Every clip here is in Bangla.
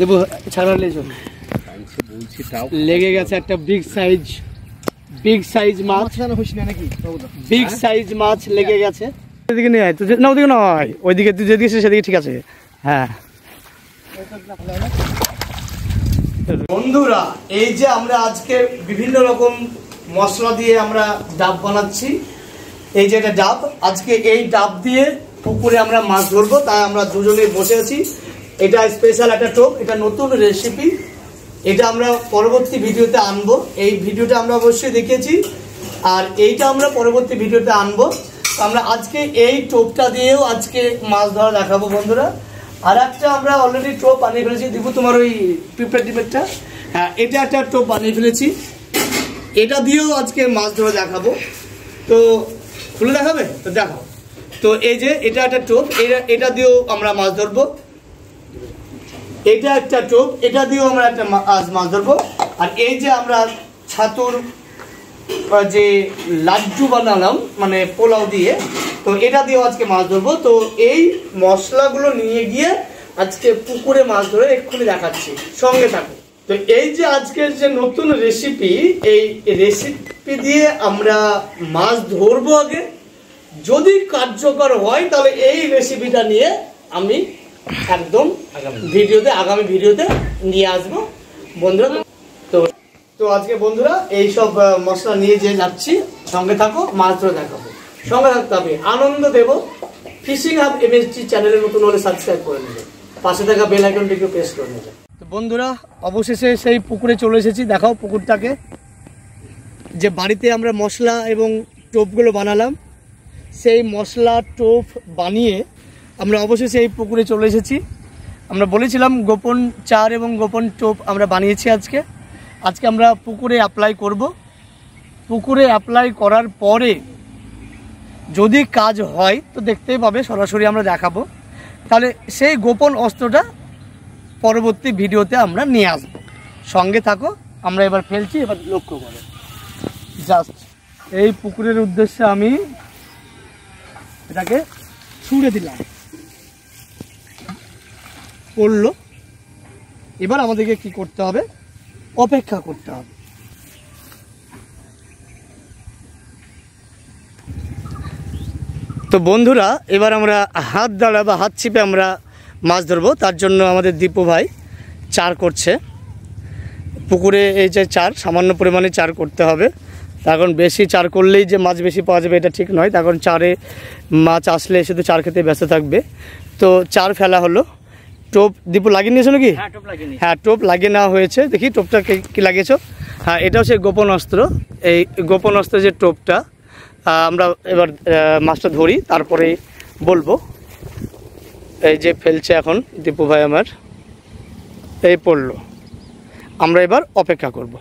দেবো ছাড়ালে লেগে গেছে একটা বিগ সাইজ মাছ, বিগ সাইজ মাছ লেগে গেছে। এদিকে নিয়ে আয়, তুই না ওদিকে নয়, ওইদিকে তুই যেদিকে সেদিকে ঠিক আছে। হ্যাঁ বন্ধুরা, এই যে আমরা আজকে বিভিন্ন রকম মশলা দিয়ে আমরা ডাব বানাচ্ছি। এই যে এটা ডাব, আজকে এই ডাব দিয়ে পুকুরে আমরা মাছ ধরবো, তাই আমরা দুজনে বসে আছি। এটা স্পেশাল একটা টোপ, এটা নতুন রেসিপি, এটা আমরা পরবর্তী ভিডিওতে আনবো। এই ভিডিওটা আমরা অবশ্যই দেখেছি, আর এইটা আমরা পরবর্তী ভিডিওতে আনবো। আমরা আজকে এই টোপটা দিয়েও আজকে মাছ ধরা দেখাবো বন্ধুরা। আর একটা আমরা অলরেডি টোপ বানিয়ে ফেলেছি, দিব তোমার ওই পিঁপড়া টিপেরটা। হ্যাঁ, এটা একটা টোপ বানিয়ে ফেলেছি, এটা দিয়েও আজকে মাছ ধরা দেখাবো। তো খুলে দেখাবে তো দেখাও। তো এই যে এটা একটা টোপ, এটা দিয়েও আমরা মাছ ধরবো। এটা একটা টোপ, এটা দিয়েও আমরা একটা মাছ ধরবো। আর এই যে আমরা ছাতুর যে লাড্ডু বানালাম মানে পোলাও দিয়ে, তো এটা দিয়েও আজকে মাছ ধরবো। তো এই মশলাগুলো নিয়ে গিয়ে আজকে পুকুরে মাছ ধরে এক্ষুনি দেখাচ্ছি, সঙ্গে থাকো। তো এই যে আজকের যে নতুন রেসিপি, এই রেসিপি দিয়ে আমরা মাছ ধরবো। আগে যদি কার্যকর হয় তাহলে এই রেসিপিটা নিয়ে আমি একদম আগামী ভিডিওতে নিয়ে আসবো বন্ধুরা। তো আজকে বন্ধুরা এই সব মশলা নিয়ে যে যাচ্ছি, সঙ্গে থাকো, মাছ ধরে দেখাবো, সঙ্গে থাকতে হবে, আনন্দ দেবো। ফিশিং হাব এমএসজি চ্যানেলের নতুন হলে সাবস্ক্রাইব করে নেবে, পাশে থাকা বেল আইকনটিকে প্রেস করে নেবে। তো বন্ধুরা অবশেষে সেই পুকুরে চলে এসেছি। দেখাও পুকুরটাকে, যে বাড়িতে আমরা মশলা এবং টোপগুলো বানালাম, সেই মশলা টোপ বানিয়ে আমরা অবশেষে এই পুকুরে চলে এসেছি। আমরা বলেছিলাম গোপন চার এবং গোপন টোপ আমরা বানিয়েছি। আজকে আমরা পুকুরে অ্যাপ্লাই করব। পুকুরে অ্যাপ্লাই করার পরে যদি কাজ হয় তো দেখতেই পাবে, সরাসরি আমরা দেখাবো। তাহলে সেই গোপন অস্ত্রটা পরবর্তী ভিডিওতে আমরা নিয়ে আসবো, সঙ্গে থাকো। আমরা এবার ফেলছি, এবার লক্ষ্য করো। জাস্ট এই পুকুরের উদ্দেশ্যে আমি এটাকে ছুঁড়ে দিলাম, পড়লো। এবার আমাদেরকে কি করতে হবে? অপেক্ষা করতে হবে। তো বন্ধুরা এবার আমরা হাত দ্বারা বা হাত ছিপে আমরা মাছ ধরবো। তার জন্য আমাদের দীপু ভাই চার করছে পুকুরে। এই যে চার, সামান্য পরিমাণে চার করতে হবে। এখন বেশি চার করলেই যে মাছ বেশি পাওয়া যাবে এটা ঠিক নয়। তখন চারে মাছ আসলে শুধু চার খেতে ব্যস্ত থাকবে। তো চার ফেলা হলো। টোপ দীপু লাগিয়ে নিয়েছো নাকি? হ্যাঁ, টোপ লাগিয়ে নেওয়া হয়েছে। দেখি টোপটা কি লাগিয়েছো? হ্যাঁ, এটাও সেই গোপন অস্ত্র। এই গোপন অস্ত্র যে টোপটা, আমরা এবার মাছটা ধরি, তারপরে বলবো। এই যে ফেলছে এখন দীপু ভাই আমার, এই পড়লো। আমরা এবার অপেক্ষা করব,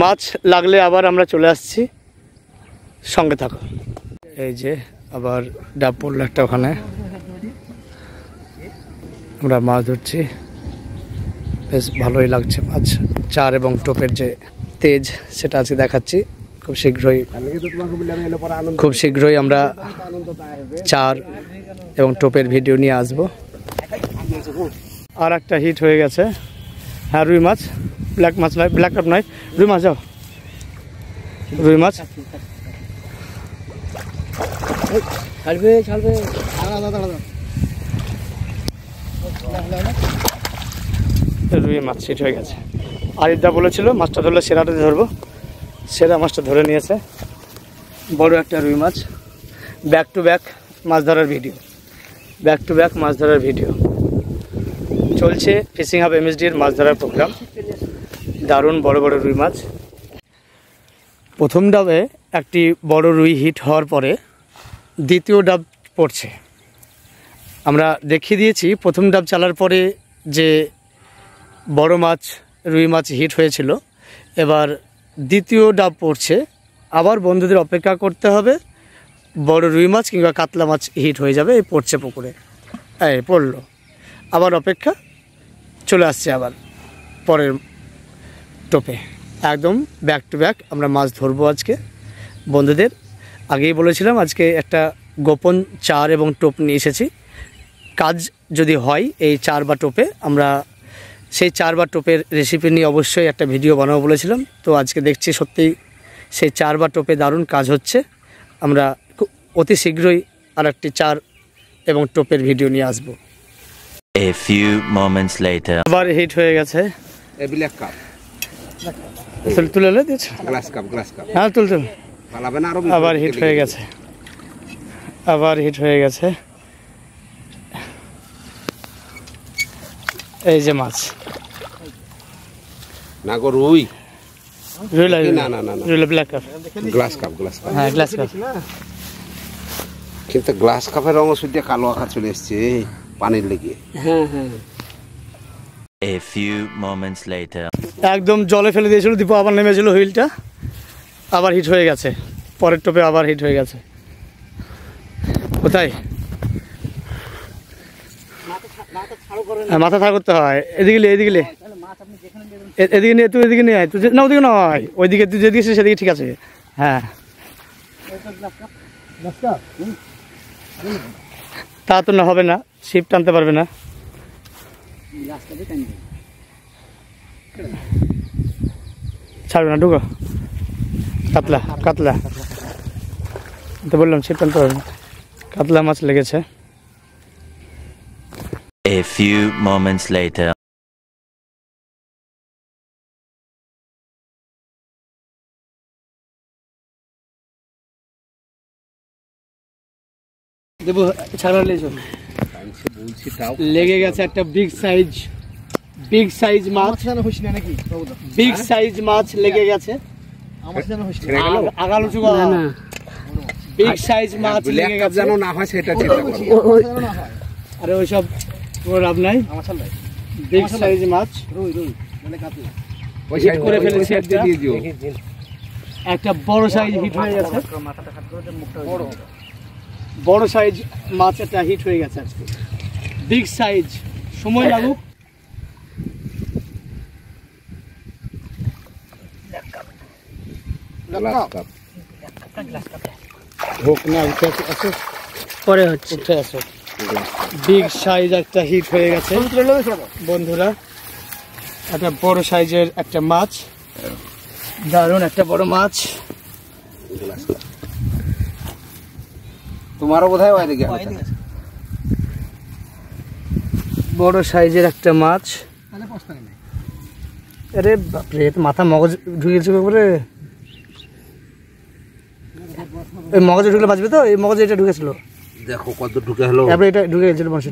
মাছ লাগলে আবার আমরা চলে আসছি, সঙ্গে থাকো। এই যে আবার ডাব পড়লো একটা, ওখানে আমরা মাছ ধরছি। বেশ ভালোই লাগছে মাছ। চার এবং টোপের যে তেজ সেটা আজকে দেখাচ্ছি। খুব শীঘ্রই আমরা চার এবং টোপের ভিডিও নিয়ে আসবো। আর একটা হিট হয়ে গেছে। হ্যাঁ, রুই মাছ, ব্ল্যাক মাছ নয়, ব্ল্যাক কাপ নয়, রুই মাছ। যাও, রুই মাছ রুই মাছ হিট হয়ে গেছে। আরিফদা বলেছিল মাছটা ধরলে সেরাটাতে ধরবো, সেরা মাছটা ধরে নিয়েছে। বড় একটা রুই মাছ। ব্যাক টু ব্যাক মাছ ধরার ভিডিও, ব্যাক টু ব্যাক মাছ ধরার ভিডিও চলছে। ফিশিং হাব এমএসডির মাছ ধরার প্রোগ্রাম। দারুণ বড় বড় রুই মাছ। প্রথম ডাবে একটি বড় রুই হিট হওয়ার পরে দ্বিতীয় ডাব পড়ছে। আমরা দেখিয়ে দিয়েছি প্রথম ডাব চালার পরে যে বড় মাছ রুই মাছ হিট হয়েছিল। এবার দ্বিতীয় ডাব পড়ছে। আবার বন্ধুদের অপেক্ষা করতে হবে, বড় রুই মাছ কিংবা কাতলা মাছ হিট হয়ে যাবে। এই পড়ছে পুকুরে, এই পড়লো, আবার অপেক্ষা, চলে আসছে আবার পরের টোপে। একদম ব্যাক টু ব্যাক আমরা মাছ ধরবো আজকে। বন্ধুদের আগেই বলেছিলাম আজকে একটা গোপন চার এবং টোপ নিয়ে এসেছি। কাজ যদি হয় এই চার বা টোপে, আমরা সেই চার বা টোপের রেসিপি নিয়ে অবশ্যই একটা ভিডিও বানাবো বলেছিলাম। তো আজকে দেখছি সত্যিই সেই চার বা টোপে দারুণ কাজ হচ্ছে। আমরা অতি শীঘ্রই আর একটি চার এবং টোপের ভিডিও নিয়ে আসবো। A few moments later. আবার হিট হয়ে গেছে। A black cup. তুলে দিয়েছে, Glass cup. হ্যাঁ তুল। পালাবে না আরো। আবার হিট হয়ে গেছে, আবার হিট হয়ে গেছে। এই যে মাছ, না গো রুই। না ব্ল্যাক কাপ, গ্লাস কাপ। হ্যাঁ গ্লাস কাপ। কিন্তু গ্লাস কাপের রঙ শুদ্ধ কালো আঁকা চলে এসছে পানির লেগে। হ্যাঁ। A few moments later. একদম জলে ফেলে দিয়েছিল, দীপু আবার নেমেছিল, হুইলটা আবার হিট হয়ে গেছে, পরের টোপে আবার হিট হয়ে গেছে। কোথায় মাথা ছাড় করতে হয়, এদিকে এদিকে নিয়ে তুই এদিকে নিয়ে আয়, তুই না ওদিকে নয়, ওইদিকে তুই যেদিকে সেদিকে ঠিক আছে। হ্যাঁ তা তো না, হবে না, শিপ টানতে পারবে না। ছাড়বে না, ঢুকো। কাতলা তো বললাম, শিপ টানতে পারবে না। কাতলা মাছ লেগেছে। A few moments later. দেবো ছাড়া লেগে গেছে একটা বিগ সাইজ মাছ, বিগ সাইজ মাছ লেগে গেছে। আগালুচু বিগ সাইজ মাছ লেগে গেছে, যেন না হয় সেটা ঠিক আছে। আরে ওইসব লাভ নাই। বিগ সাইজ মাছ ওই হিট করে ফেলেছি, সাইড দিয়ে দিও। একটা বড় সাইজ হিট হয়ে গেছে, বড় সাইজ মাছ একটা হিট হয়ে গেছে আজকে, বিগ সাইজ। সময় লাগুক। হোক না, পরে হচ্ছে, উঠে আসো। বিগ সাইজ একটা হিট হয়ে গেছে বন্ধুরা, একটা বড় সাইজের একটা মাছ, দারুণ একটা বড় মাছ। তোমারও বোধহয় ওই দিকে বড় সাইজের একটা মাছ। আরে বাপরে, মাথা মগজ ঢুকেছে করে, এই মগজে ঢুকলে বাঁচবে তো, এই মগজে এটা ঢুকেছিল, দেখো কত ঢুকে হলো, এটা ঢুকে গেছিল মাছটা।